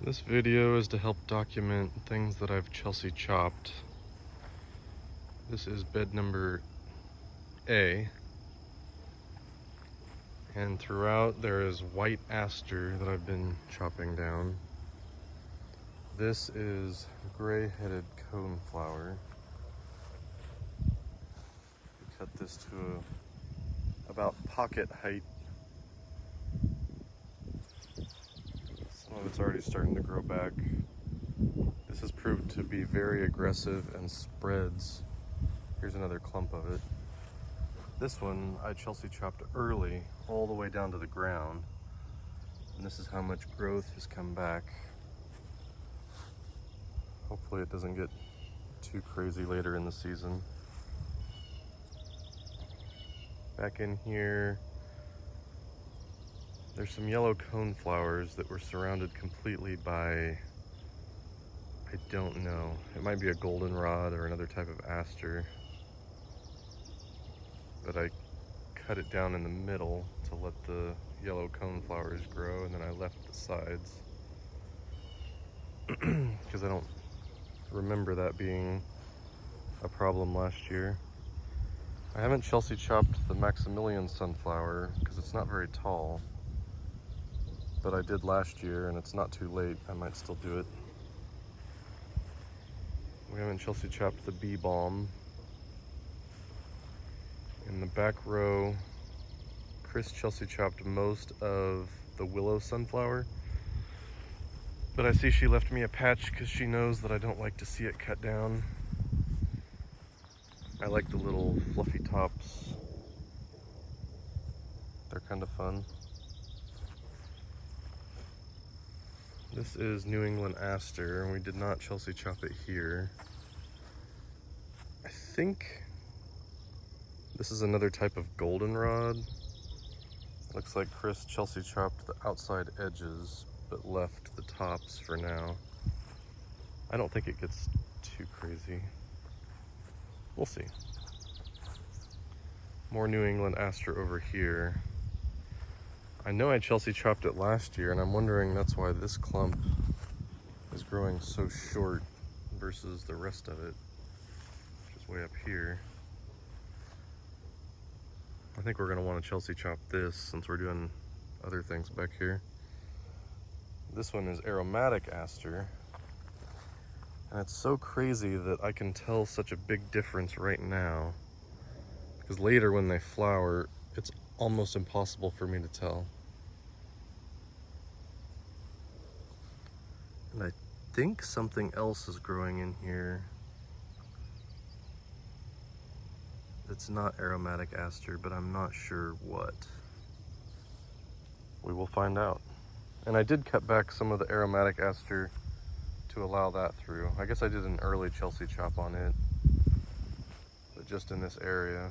This video is to help document things that I've Chelsea chopped. This is bed number A, and throughout there is white aster that I've been chopping down. This is gray-headed coneflower. We cut this to about pocket height. Some of it's already starting to grow back. This has proved to be very aggressive and spreads. Here's another clump of it. This one I Chelsea chopped early, all the way down to the ground. And this is how much growth has come back. Hopefully it doesn't get too crazy later in the season. Back in here, there's some yellow coneflowers that were surrounded completely by, I don't know, it might be a goldenrod or another type of aster. But I cut it down in the middle to let the yellow coneflowers grow, and then I left the sides because I don't remember that being a problem last year. I haven't Chelsea chopped the Maximilian sunflower because it's not very tall, but I did last year and it's not too late. I might still do it. We haven't Chelsea chopped the bee balm. In the back row, Chelsea chopped most of the willow sunflower, but I see she left me a patch because she knows that I don't like to see it cut down. I like the little fluffy tops. They're kind of fun. This is New England aster, and we did not Chelsea chop it here. I think this is another type of goldenrod. Looks like Chelsea chopped the outside edges, but left the tops for now. I don't think it gets too crazy. We'll see. More New England aster over here. I know I Chelsea chopped it last year, and I'm wondering that's why this clump is growing so short versus the rest of it, which is way up here. I think we're gonna want to Chelsea chop this since we're doing other things back here. This one is aromatic aster, and it's so crazy that I can tell such a big difference right now, because later when they flower, it's almost impossible for me to tell. And I think something else is growing in here. It's not aromatic aster, but I'm not sure what. We will find out. And I did cut back some of the aromatic aster to allow that through. I guess I did an early Chelsea chop on it, but just in this area.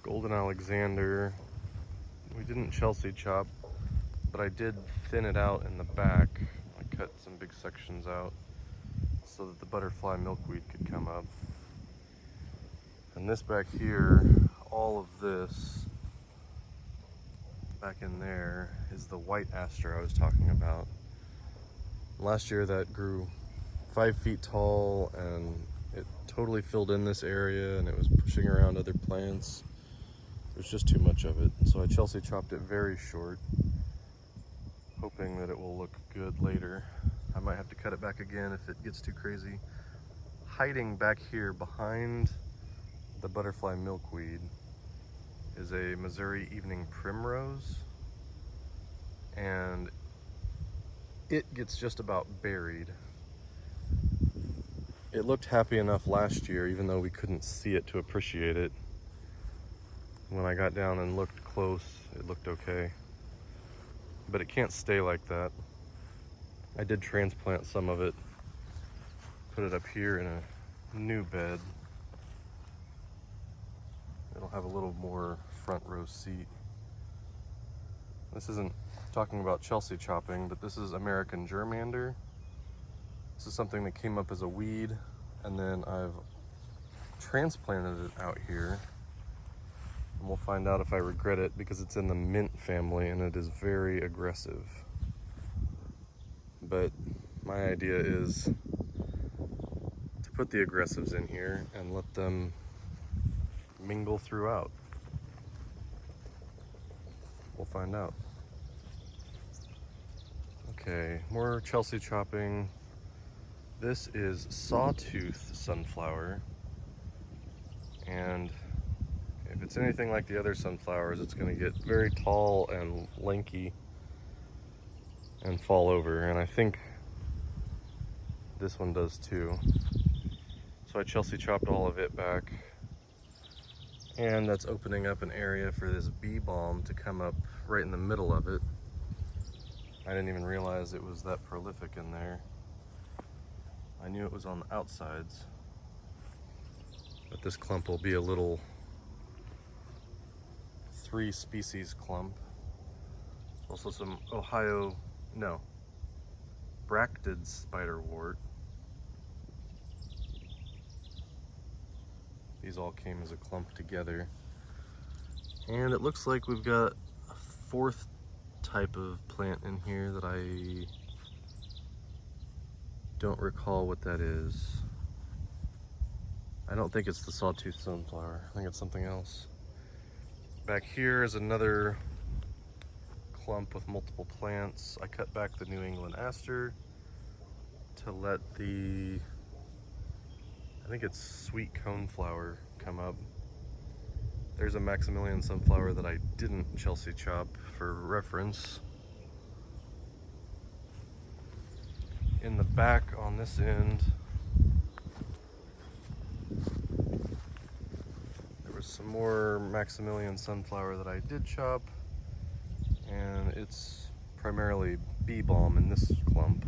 Golden Alexander, we didn't Chelsea chop, but I did thin it out in the back. I cut some big sections out so that the butterfly milkweed could come up. And this back here, all of this back in there is the white aster I was talking about. Last year that grew 5 feet tall, and it totally filled in this area, and it was pushing around other plants. There's just too much of it. So I Chelsea chopped it very short, hoping that it will look good later. I might have to cut it back again if it gets too crazy. Hiding back here behind the butterfly milkweed is a Missouri evening primrose, and it gets just about buried. It looked happy enough last year, even though we couldn't see it to appreciate it. When I got down and looked close, it looked okay. But it can't stay like that. I did transplant some of it, put it up here in a new bed. It'll have a little more front row seat. This isn't talking about Chelsea chopping, but this is American germander. This is something that came up as a weed, and then I've transplanted it out here. And we'll find out if I regret it because it's in the mint family and it is very aggressive. But my idea is to put the aggressives in here and let them mingle throughout. We'll find out. Okay, more Chelsea chopping. This is sawtooth sunflower, and if it's anything like the other sunflowers, it's going to get very tall and lanky and fall over, and I think this one does too. So I Chelsea chopped all of it back, and that's opening up an area for this bee balm to come up right in the middle of it. I didn't even realize it was that prolific in there. I knew it was on the outsides, but this clump will be a little 3 species clump. Also some bracted spiderwort. These all came as a clump together. And it looks like we've got a 4th type of plant in here that I don't recall what that is. I don't think it's the sawtooth sunflower. I think it's something else. Back here is another clump with multiple plants. I cut back the New England aster to let the, I think it's sweet coneflower, come up. There's a Maximilian sunflower that I didn't Chelsea chop for reference. In the back on this end, there was some more Maximilian sunflower that I did chop, and it's primarily bee balm in this clump.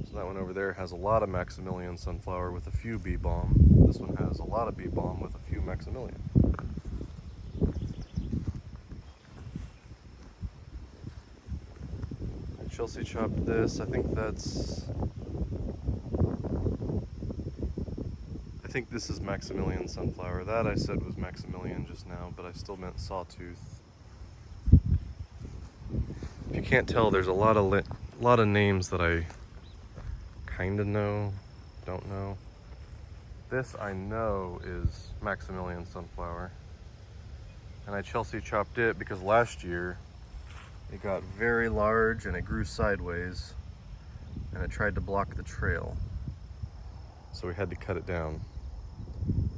So that one over there has a lot of Maximilian sunflower with a few bee balm. This one has a lot of bee balm with a few Maximilian. I Chelsea chopped this. I think this is Maximilian sunflower. That I said was Maximilian just now, but I still meant sawtooth. If you can't tell, there's a lot of names that I kind of know, don't know. This I know is Maximilian sunflower, and I Chelsea chopped it because last year it got very large and it grew sideways and it tried to block the trail, so we had to cut it down.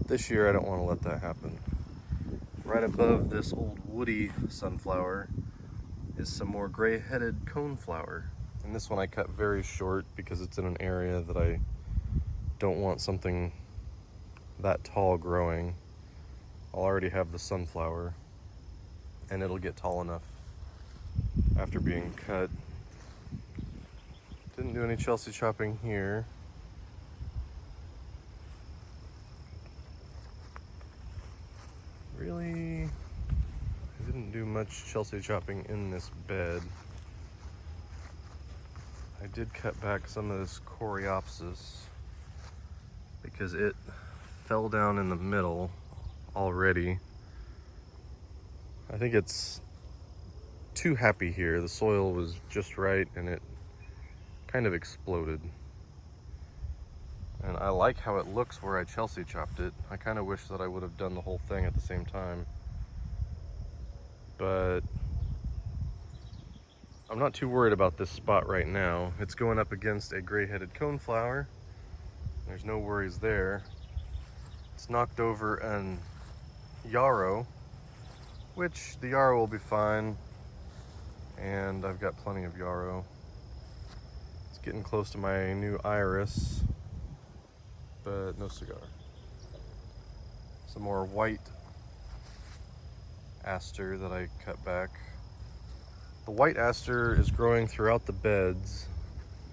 This year I don't want to let that happen. Right above this old woody sunflower is some more gray-headed coneflower, and this one I cut very short because it's in an area that I don't want something that tall growing. I'll already have the sunflower and it'll get tall enough after being cut. Didn't do any Chelsea chopping here. Really, I didn't do much Chelsea chopping in this bed. I did cut back some of this Coreopsis because it fell down in the middle already. I think it's too happy here. The soil was just right and it kind of exploded. And I like how it looks where I Chelsea chopped it. I kind of wish that I would have done the whole thing at the same time. But I'm not too worried about this spot right now. It's going up against a gray-headed coneflower. There's no worries there. It's knocked over an yarrow, which the yarrow will be fine. And I've got plenty of yarrow. It's getting close to my new iris, but no cigar. Some more white aster that I cut back. The white aster is growing throughout the beds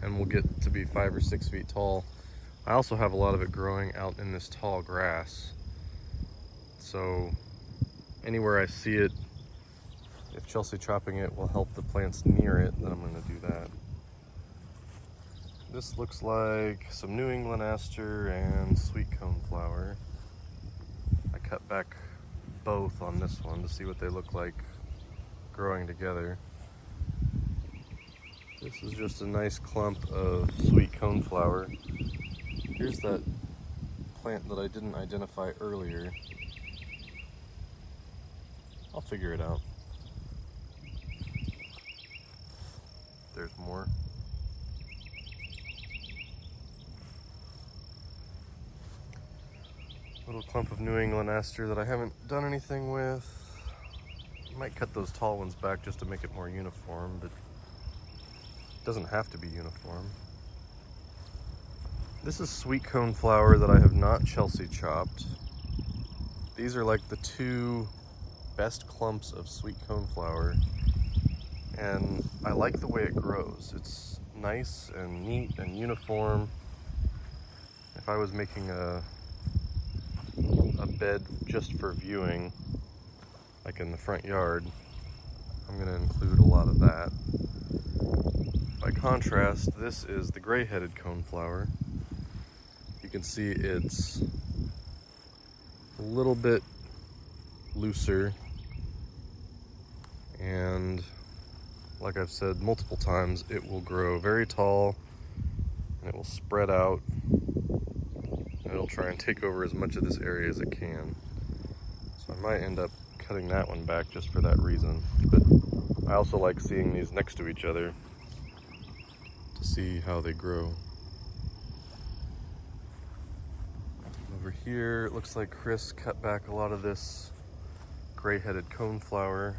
and will get to be 5 or 6 feet tall. I also have a lot of it growing out in this tall grass. So anywhere I see it, if Chelsea chopping it will help the plants near it, then I'm going to do that. This looks like some New England aster and sweet coneflower. cut back both on this one to see what they look like growing together. This is just a nice clump of sweet coneflower. Here's that plant that I didn't identify earlier. I'll figure it out. There's more. Little clump of New England aster that I haven't done anything with. Might cut those tall ones back just to make it more uniform, but it doesn't have to be uniform. This is sweet coneflower that I have not Chelsea chopped. These are like the two best clumps of sweet coneflower, and I like the way it grows. It's nice and neat and uniform. If I was making a bed just for viewing, like in the front yard, I'm going to include a lot of that. By contrast, this is the gray-headed coneflower. You can see it's a little bit looser, and like I've said multiple times, it will grow very tall and it will spread out. It'll try and take over as much of this area as it can. So I might end up cutting that one back just for that reason. But I also like seeing these next to each other to see how they grow. Over here, it looks like Chris cut back a lot of this gray-headed coneflower.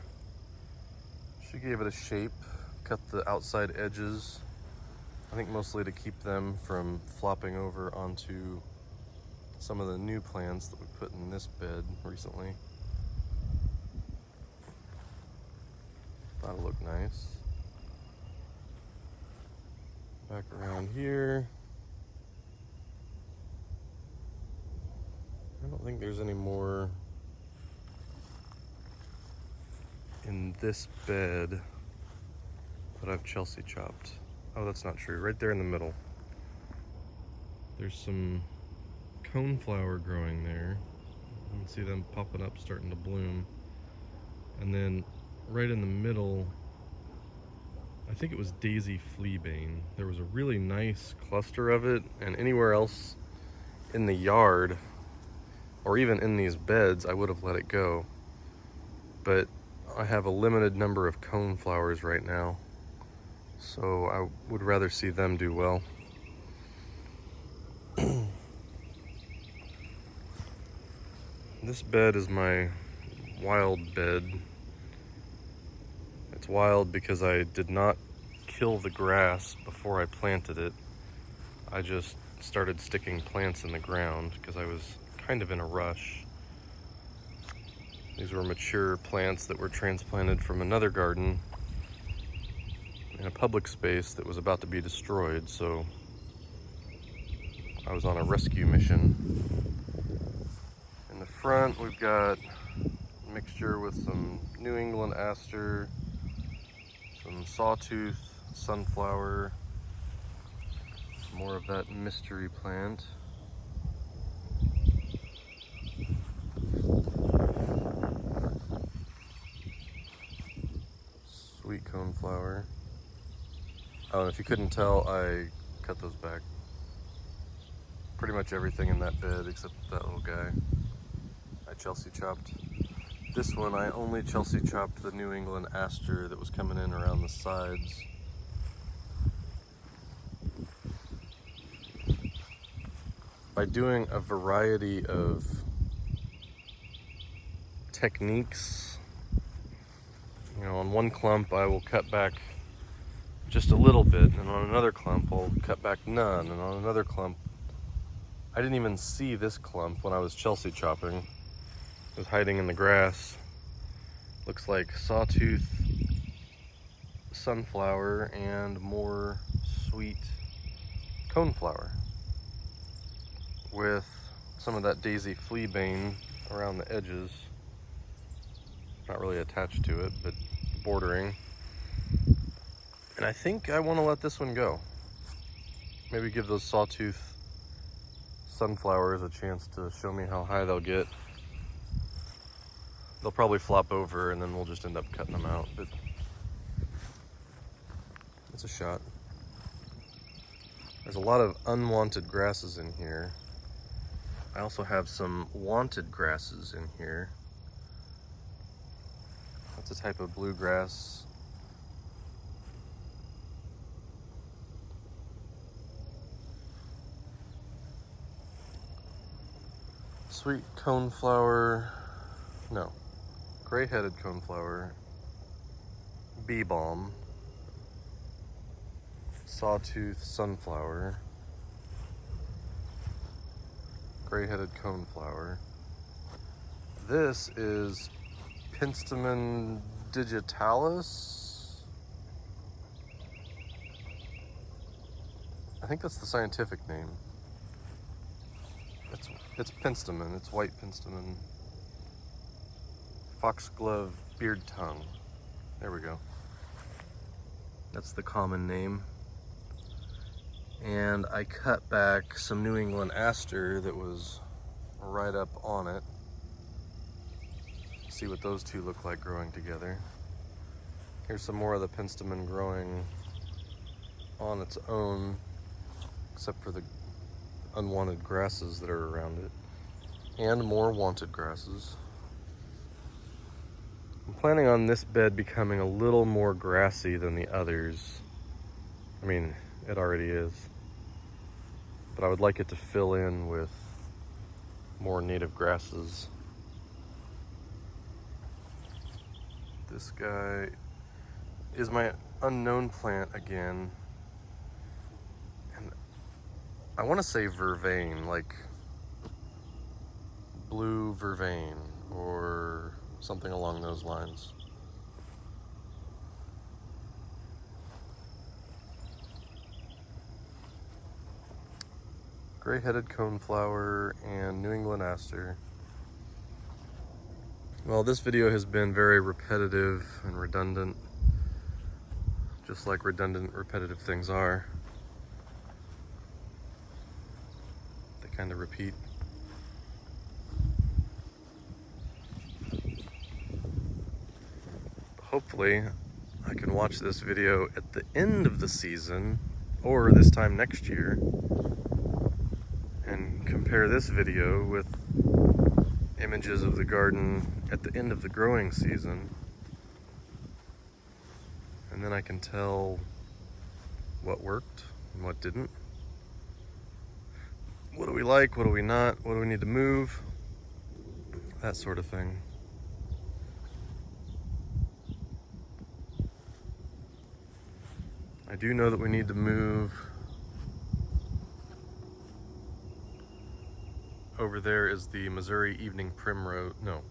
She gave it a shape, cut the outside edges, I think mostly to keep them from flopping over onto some of the new plants that we put in this bed recently. That'll look nice. Back around here. I don't think there's any more in this bed that I've Chelsea chopped. Oh, that's not true. Right there in the middle, there's some coneflower growing there. You can see them popping up, starting to bloom. And then right in the middle, I think it was daisy fleabane. There was a really nice cluster of it, and anywhere else in the yard or even in these beds, I would have let it go. But I have a limited number of coneflowers right now, so I would rather see them do well. This bed is my wild bed. It's wild because I did not kill the grass before I planted it. I just started sticking plants in the ground because I was kind of in a rush. These were mature plants that were transplanted from another garden in a public space that was about to be destroyed, so I was on a rescue mission. In the front, we've got a mixture with some New England aster, some sawtooth, sunflower, more of that mystery plant. Sweet coneflower. Oh, and if you couldn't tell, I cut those back. Pretty much everything in that bed except that little guy I Chelsea chopped. This one I only Chelsea chopped the New England aster that was coming in around the sides. By doing a variety of techniques, you know, on one clump I will cut back just a little bit, and on another clump I'll cut back none, and on another clump, I didn't even see this clump when I was Chelsea chopping. It was hiding in the grass. Looks like sawtooth, sunflower, and more sweet coneflower with some of that daisy fleabane around the edges. Not really attached to it, but bordering. And I think I want to let this one go. Maybe give those sawtooth sunflowers a chance to show me how high they'll get. they'll probably flop over and then we'll just end up cutting them out, but it's a shot. There's a lot of unwanted grasses in here. I also have some wanted grasses in here. That's a type of bluegrass. Sweet coneflower, no, gray-headed coneflower, bee balm, sawtooth sunflower, gray-headed coneflower. This is Penstemon digitalis. I think that's the scientific name. It's Penstemon, it's white Penstemon. Foxglove beard tongue. There we go. That's the common name. And I cut back some New England aster that was right up on it. See what those two look like growing together. Here's some more of the Penstemon growing on its own, except for the unwanted grasses that are around it, and more wanted grasses. I'm planning on this bed becoming a little more grassy than the others. I mean, it already is, but I would like it to fill in with more native grasses. This guy is my unknown plant again. I want to say vervain, like blue vervain or something along those lines. Gray-headed coneflower and New England aster. Well, this video has been very repetitive and redundant, just like redundant, repetitive things are. Kind of repeat. Hopefully I can watch this video at the end of the season or this time next year and compare this video with images of the garden at the end of the growing season, and then I can tell what worked and what didn't. What do we like? What do we not? What do we need to move? That sort of thing. I do know that we need to move. Over there is the Missouri evening primrose. No.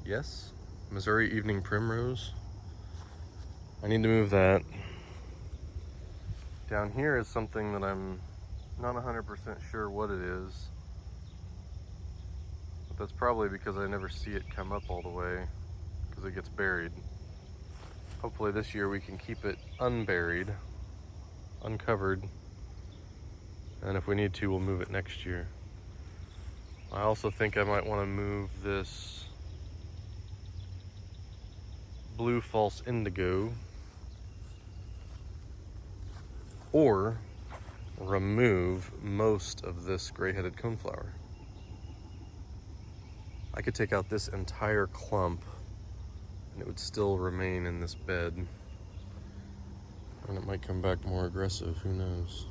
Yes? Missouri evening primrose. I need to move that. Down here is something that I'm not 100% sure what it is, but that's probably because I never see it come up all the way because it gets buried. Hopefully this year we can keep it unburied, uncovered, and if we need to, we'll move it next year. I also think I might want to move this blue false indigo, or remove most of this gray-headed coneflower. I could take out this entire clump and it would still remain in this bed, and it might come back more aggressive, who knows.